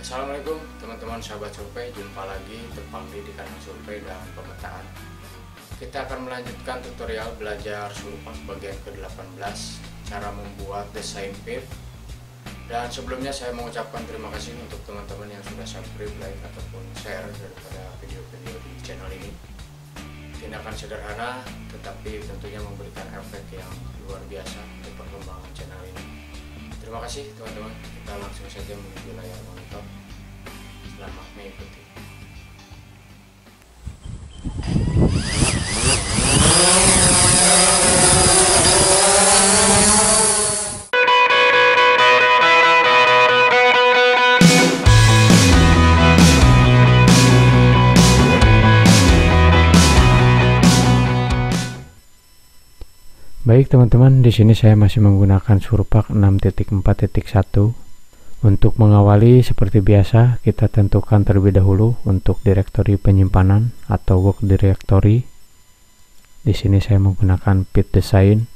Assalamualaikum teman-teman sahabat survei, jumpa lagi Tepangdi di kanal survei dan pemetaan. Kita akan melanjutkan tutorial belajar Surpak bagian ke-18, cara membuat desain pip. Dan sebelumnya saya mengucapkan terima kasih untuk teman-teman yang sudah subscribe, like, ataupun share daripada video-video di channel ini. Tindakan sederhana tetapi tentunya memberikan efek yang luar biasa untuk perkembangan channel ini. Terima kasih teman-teman, kita langsung saja menuju layar monitor. Selamat mengikuti. Baik teman-teman, di sini saya masih menggunakan Surpak 6.4.1. Untuk mengawali seperti biasa, kita tentukan terlebih dahulu untuk direktori penyimpanan atau work directory. Di sini saya menggunakan pip design.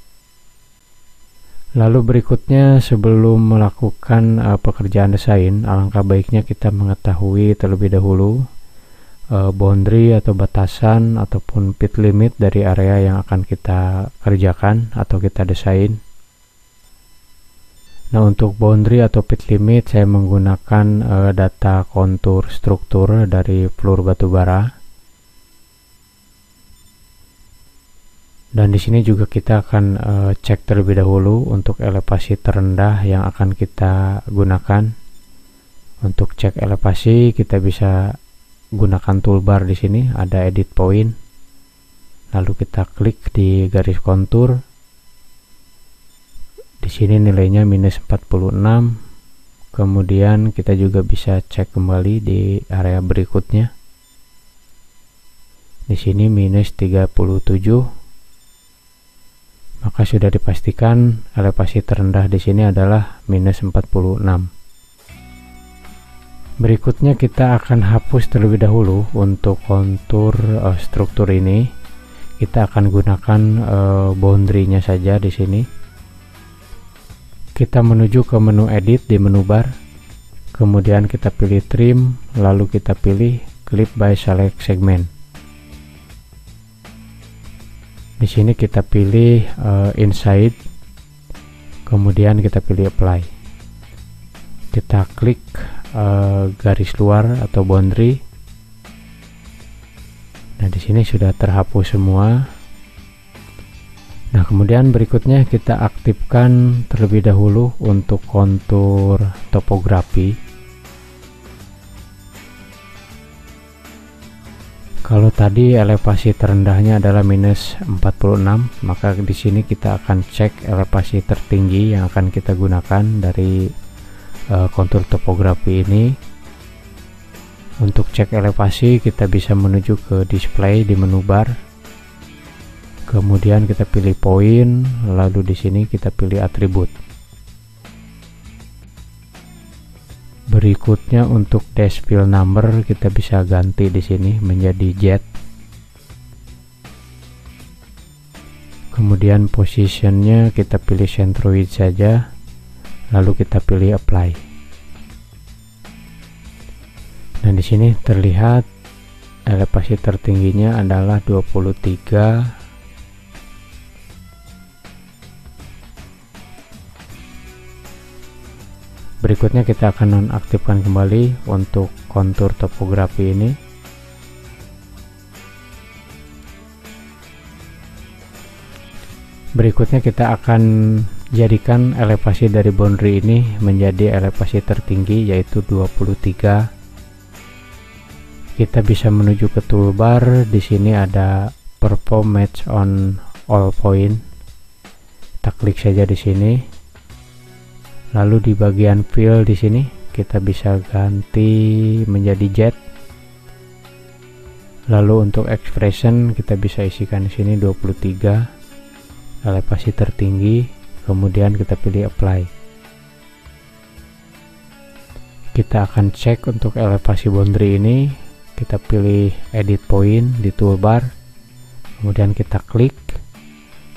Lalu berikutnya, sebelum melakukan pekerjaan desain, alangkah baiknya kita mengetahui terlebih dahulu boundary atau batasan ataupun pit limit dari area yang akan kita kerjakan atau kita desain. Nah, untuk boundary atau pit limit saya menggunakan data kontur struktur dari floor batubara. Dan di sini juga kita akan cek terlebih dahulu untuk elevasi terendah yang akan kita gunakan. Untuk cek elevasi kita bisa gunakan toolbar. Di sini ada edit point, lalu kita klik di garis kontur. Di sini nilainya minus 46. Kemudian kita juga bisa cek kembali di area berikutnya. Di sini minus 37. Maka sudah dipastikan elevasi terendah di sini adalah minus 46. Berikutnya kita akan hapus terlebih dahulu untuk kontur struktur ini. Kita akan gunakan boundary-nya saja di sini. Kita menuju ke menu edit di menu bar. Kemudian kita pilih trim, lalu kita pilih clip by select segment. Di sini kita pilih inside. Kemudian kita pilih apply. Kita klik garis luar atau boundary. Nah, di sini sudah terhapus semua. Nah, kemudian berikutnya kita aktifkan terlebih dahulu untuk kontur topografi. Kalau tadi elevasi terendahnya adalah minus 46, maka di sini kita akan cek elevasi tertinggi yang akan kita gunakan dari kontur topografi ini. Untuk cek elevasi kita bisa menuju ke display di menu bar. Kemudian kita pilih point, lalu di sini kita pilih atribut. Berikutnya untuk dash fill number kita bisa ganti di sini menjadi Z. Kemudian positionnya kita pilih centroid saja. Lalu kita pilih apply. Nah, di sini terlihat elevasi tertingginya adalah 23. Berikutnya kita akan nonaktifkan kembali untuk kontur topografi ini. Berikutnya kita akan jadikan elevasi dari boundary ini menjadi elevasi tertinggi, yaitu 23. Kita bisa menuju ke toolbar. Di sini ada perform match on all point. Kita klik saja di sini. Lalu di bagian fill di sini kita bisa ganti menjadi Z. Lalu untuk expression kita bisa isikan di sini 23 elevasi tertinggi. Kemudian kita pilih apply. Kita akan cek untuk elevasi boundary ini. Kita pilih edit point di toolbar. Kemudian kita klik.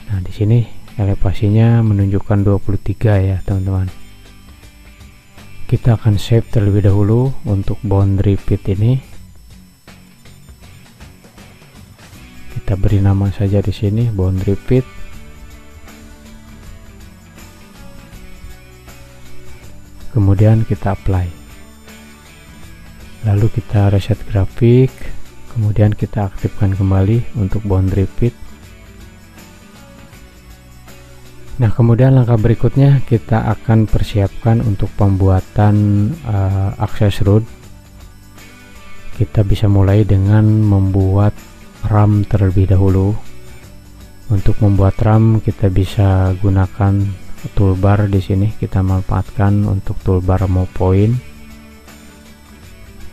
Nah, di sini elevasinya menunjukkan 23 ya, teman-teman. kita akan save terlebih dahulu untuk boundary fit ini. Kita beri nama saja di sini boundary fit. Kemudian kita apply. Lalu kita reset grafik, kemudian kita aktifkan kembali untuk boundary fit. Nah, kemudian langkah berikutnya kita akan persiapkan untuk pembuatan access root. Kita bisa mulai dengan membuat RAM terlebih dahulu. Untuk membuat RAM kita bisa gunakan toolbar di sini. Kita manfaatkan untuk toolbar mau point.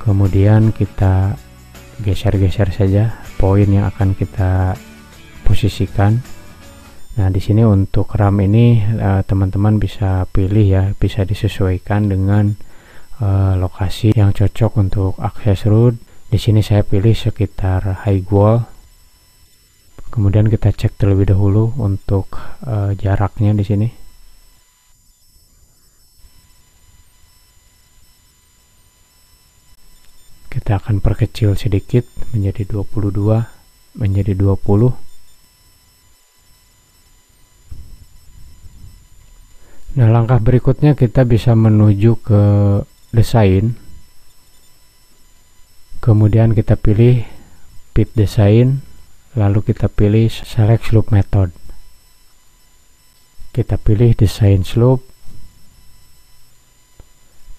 Kemudian kita geser-geser saja poin yang akan kita posisikan. Nah, di sini untuk RAM ini teman-teman bisa pilih ya, bisa disesuaikan dengan lokasi yang cocok untuk access root. Di sini saya pilih sekitar high wall. Kemudian kita cek terlebih dahulu untuk jaraknya di sini. Kita akan perkecil sedikit menjadi 22, menjadi 20. Nah, langkah berikutnya kita bisa menuju ke desain. Kemudian kita pilih fit design, lalu kita pilih select slope method. Kita pilih design slope.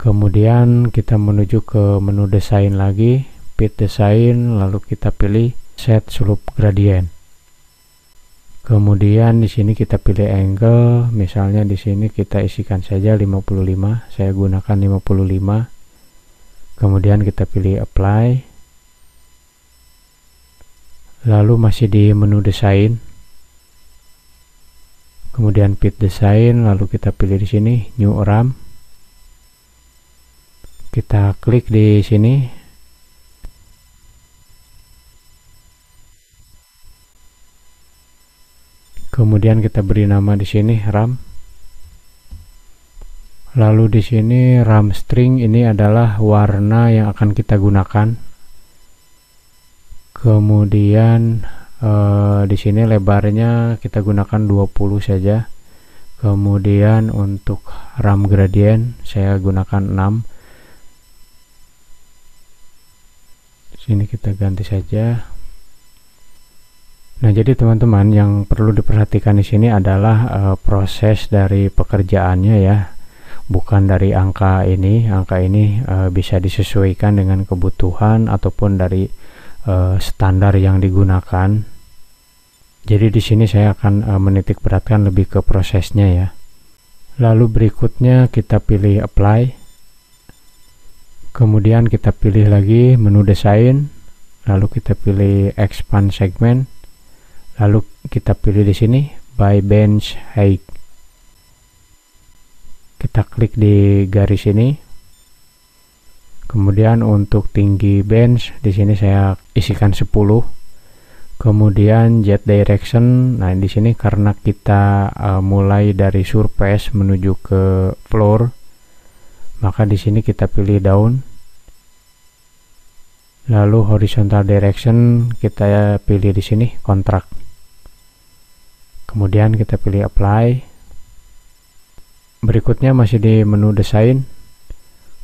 Kemudian kita menuju ke menu desain lagi, fit design, lalu kita pilih set slope gradient. Kemudian di sini kita pilih angle, misalnya di sini kita isikan saja 55, saya gunakan 55. Kemudian kita pilih apply. Lalu masih di menu desain. Kemudian fit design, lalu kita pilih di sini new RAM. Kita klik di sini. Kemudian kita beri nama di sini RAM. Lalu di sini RAM string ini adalah warna yang akan kita gunakan. Kemudian di sini lebarnya kita gunakan 20 saja. Kemudian untuk RAM gradient saya gunakan 6. Sini kita ganti saja. Nah, jadi teman-teman yang perlu diperhatikan di sini adalah proses dari pekerjaannya ya, bukan dari angka ini. Angka ini bisa disesuaikan dengan kebutuhan ataupun dari standar yang digunakan. Jadi di sini saya akan menitik beratkan lebih ke prosesnya ya. Lalu berikutnya kita pilih apply. Kemudian kita pilih lagi menu desain, lalu kita pilih expand segment, lalu kita pilih di sini by bench height. Kita klik di garis ini. Kemudian untuk tinggi bench di sini saya isikan 10. Kemudian jet direction, nah di sini karena kita mulai dari surface menuju ke floor, maka di sini kita pilih down. Lalu horizontal direction kita pilih di sini contract. Kemudian kita pilih apply. Berikutnya masih di menu desain.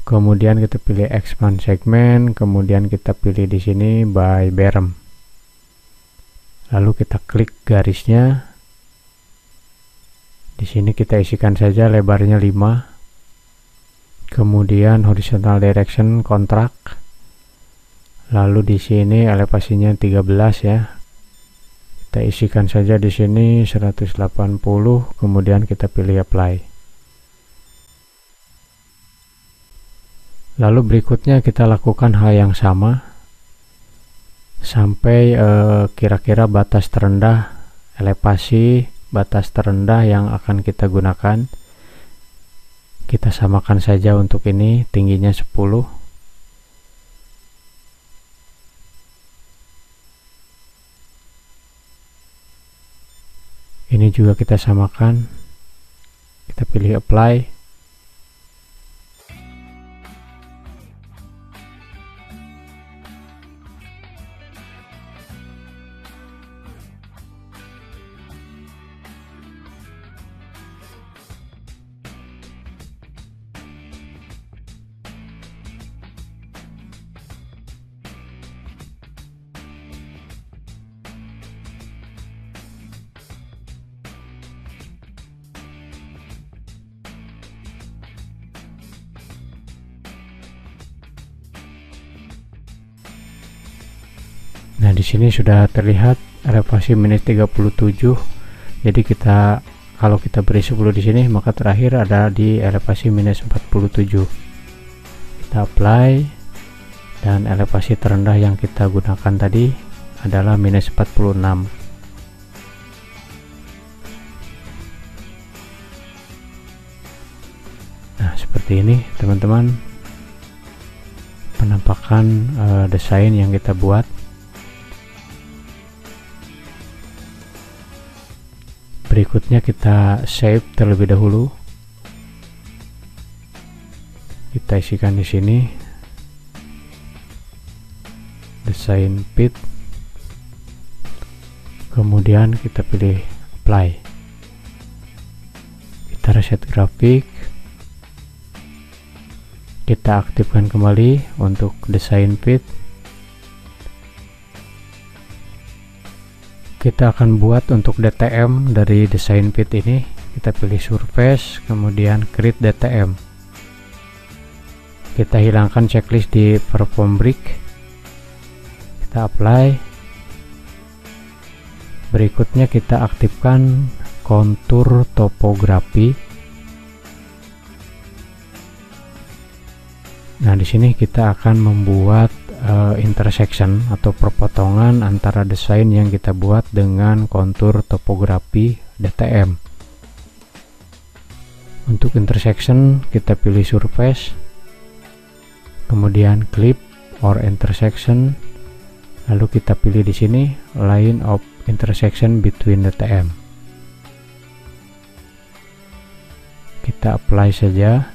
Kemudian kita pilih expand segment, kemudian kita pilih di sini by berm. Lalu kita klik garisnya. Di sini kita isikan saja lebarnya 5. Kemudian horizontal direction contract. Lalu di sini elevasinya 13 ya. Kita isikan saja di sini 180, kemudian kita pilih apply. Lalu berikutnya kita lakukan hal yang sama sampai kira-kira batas terendah elevasi, batas terendah yang akan kita gunakan. Kita samakan saja untuk ini, tingginya 10. Ini juga kita samakan. Kita pilih apply. Nah, di sini sudah terlihat elevasi minus 37. Jadi kalau kita beri 10 di sini, maka terakhir ada di elevasi minus 47. Kita apply, dan elevasi terendah yang kita gunakan tadi adalah minus 46. Nah, seperti ini teman-teman penampakan desain yang kita buat. Berikutnya kita save terlebih dahulu. Kita isikan di sini desain pit, kemudian kita pilih apply. Kita reset grafik, kita aktifkan kembali untuk desain pit. Kita akan buat untuk DTM dari desain pit ini. Kita pilih surface, kemudian create DTM. Kita hilangkan checklist di perform brick, kita apply. Berikutnya kita aktifkan kontur topografi. Nah, di sini kita akan membuat intersection atau perpotongan antara desain yang kita buat dengan kontur topografi DTM. Untuk intersection kita pilih surface, kemudian clip or intersection, lalu kita pilih di sini line of intersection between DTM. Kita apply saja.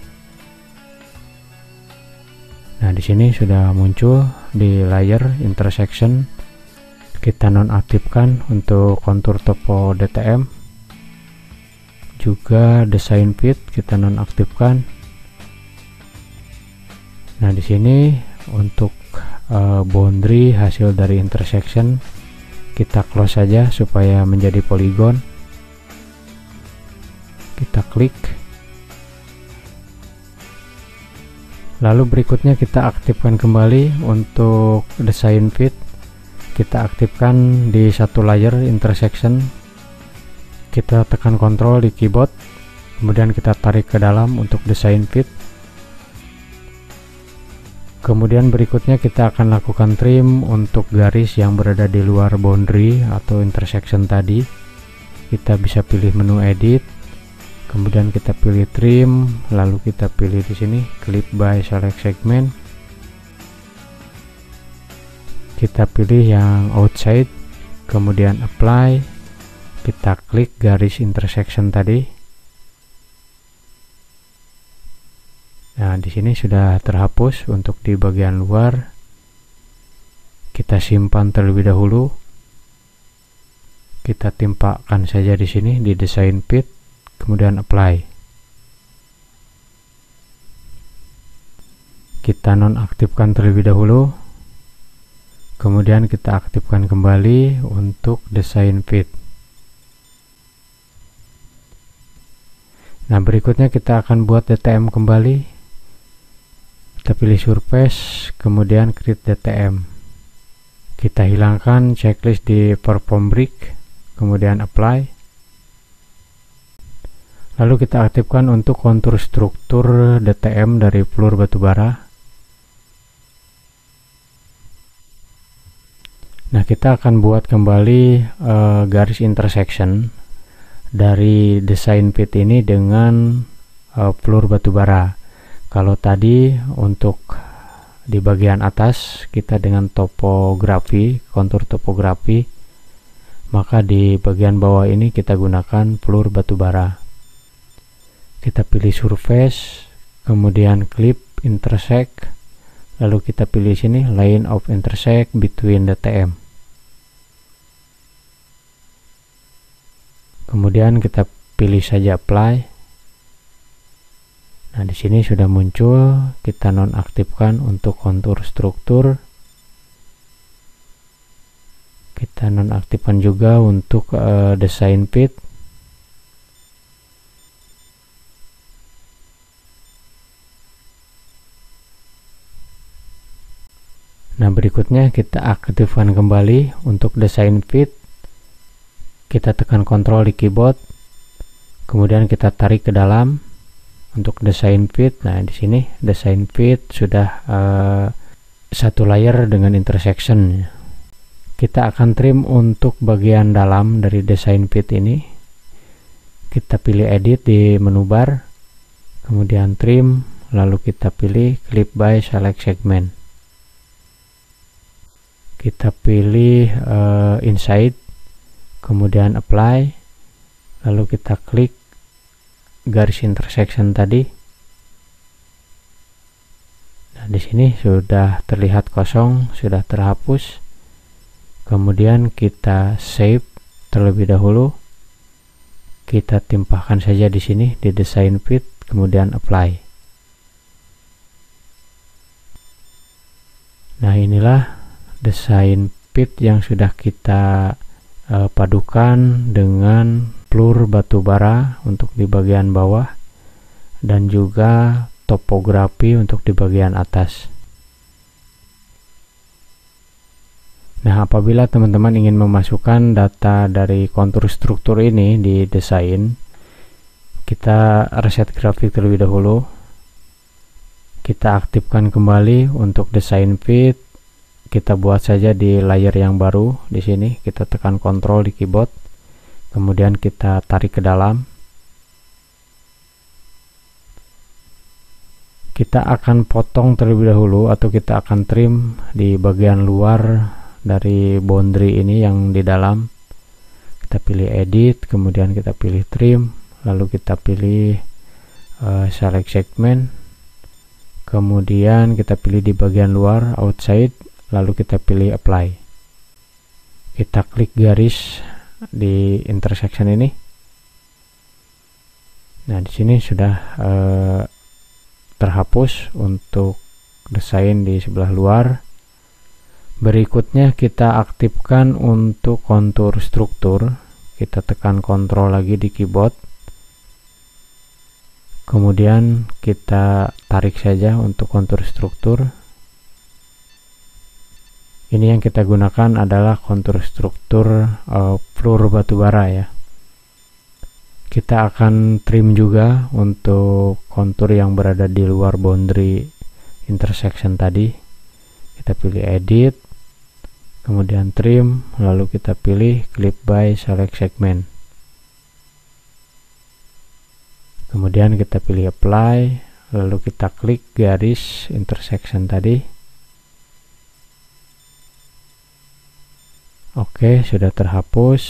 Nah, di sini sudah muncul di layer intersection. Kita nonaktifkan untuk kontur topo DTM. Juga design pit kita nonaktifkan. Nah, di sini untuk boundary hasil dari intersection kita close saja supaya menjadi poligon. Kita klik. Lalu berikutnya kita aktifkan kembali untuk design fit. Kita aktifkan di satu layer intersection. Kita tekan Ctrl di keyboard, kemudian kita tarik ke dalam untuk design fit. Kemudian berikutnya kita akan lakukan trim untuk garis yang berada di luar boundary atau intersection tadi. Kita bisa pilih menu edit, kemudian kita pilih trim, lalu kita pilih di sini clip by select segment. Kita pilih yang outside, kemudian apply. Kita klik garis intersection tadi. Nah, di sini sudah terhapus untuk di bagian luar. Kita simpan terlebih dahulu. Kita timpakan saja di sini di design pit, kemudian apply. Kita nonaktifkan terlebih dahulu, kemudian kita aktifkan kembali untuk design fit. Nah, berikutnya kita akan buat DTM kembali. Kita pilih surface, kemudian create DTM. Kita hilangkan checklist di perform brick, kemudian apply. Lalu kita aktifkan untuk kontur struktur DTM dari floor batubara. Nah, kita akan buat kembali garis intersection dari design pit ini dengan floor batubara. Kalau tadi untuk di bagian atas kita dengan topografi, kontur topografi, maka di bagian bawah ini kita gunakan floor batubara. Kita pilih surface, kemudian clip intersect, lalu kita pilih sini line of intersect between DTM. Kemudian kita pilih saja apply. Nah, di sini sudah muncul. Kita nonaktifkan untuk kontur struktur. Kita nonaktifkan juga untuk design pit. Nah, berikutnya kita aktifkan kembali untuk desain fit. Kita tekan Ctrl di keyboard, kemudian kita tarik ke dalam untuk desain fit. Nah, di sini desain fit sudah satu layer dengan intersection. Kita akan trim untuk bagian dalam dari desain fit ini. Kita pilih edit di menu bar, kemudian trim, lalu kita pilih clip by select segment. Kita pilih inside, kemudian apply, lalu kita klik garis intersection tadi. Nah, di sini sudah terlihat kosong, sudah terhapus. Kemudian kita save terlebih dahulu. Kita timpahkan saja di sini di design fit, kemudian apply. Nah, inilah desain pit yang sudah kita padukan dengan floor batubara untuk di bagian bawah dan juga topografi untuk di bagian atas. Nah, apabila teman-teman ingin memasukkan data dari kontur struktur ini di desain, kita reset grafik terlebih dahulu. Kita aktifkan kembali untuk desain fit. Kita buat saja di layer yang baru. Di sini kita tekan Ctrl di keyboard, kemudian kita tarik ke dalam. Kita akan potong terlebih dahulu atau kita akan trim di bagian luar dari boundary ini yang di dalam. Kita pilih edit, kemudian kita pilih trim, lalu kita pilih select segment, kemudian kita pilih di bagian luar outside, lalu kita pilih apply. Kita klik garis di intersection ini. Nah, di sini sudah terhapus untuk desain di sebelah luar. Berikutnya kita aktifkan untuk kontur struktur. Kita tekan Ctrl lagi di keyboard, kemudian kita tarik saja untuk kontur struktur. Ini yang kita gunakan adalah kontur struktur floor batubara ya. Kita akan trim juga untuk kontur yang berada di luar boundary intersection tadi. Kita pilih edit, kemudian trim, lalu kita pilih clip by select segment. Kemudian kita pilih apply, lalu kita klik garis intersection tadi. Oke, sudah terhapus.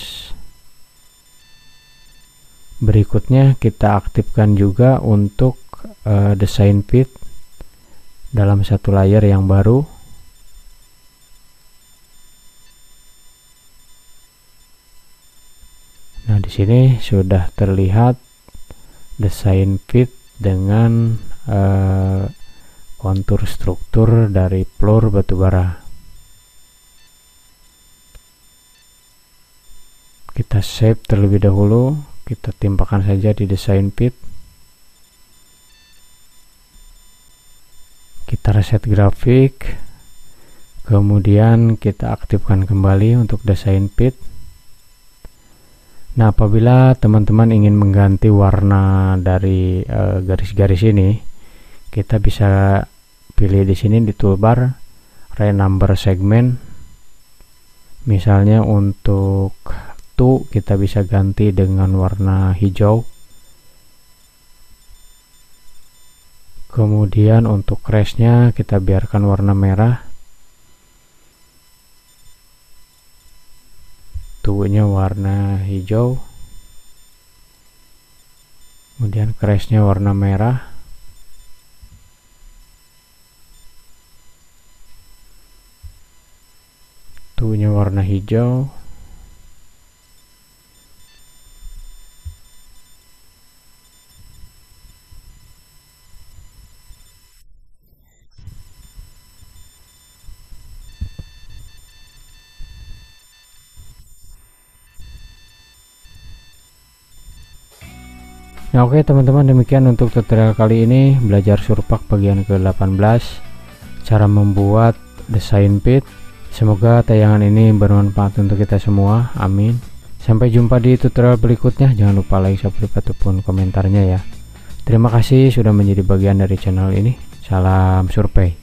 Berikutnya kita aktifkan juga untuk desain fit dalam satu layer yang baru. Nah, di sini sudah terlihat desain fit dengan kontur struktur dari floor batubara. Kita save terlebih dahulu, kita timpakan saja di desain fit. Kita reset grafik, kemudian kita aktifkan kembali untuk desain fit. Nah, apabila teman-teman ingin mengganti warna dari garis-garis ini, kita bisa pilih di sini di toolbar renumber segment. Misalnya untuk kita bisa ganti dengan warna hijau. Kemudian untuk crashnya kita biarkan warna merah. Tubuhnya warna hijau. Kemudian crashnya warna merah. Tubuhnya warna hijau. Nah, oke teman-teman, demikian untuk tutorial kali ini, belajar surpak bagian ke-18, cara membuat desain pit. Semoga tayangan ini bermanfaat untuk kita semua, amin. Sampai jumpa di tutorial berikutnya. Jangan lupa like, subscribe, ataupun komentarnya ya. Terima kasih sudah menjadi bagian dari channel ini. Salam survei.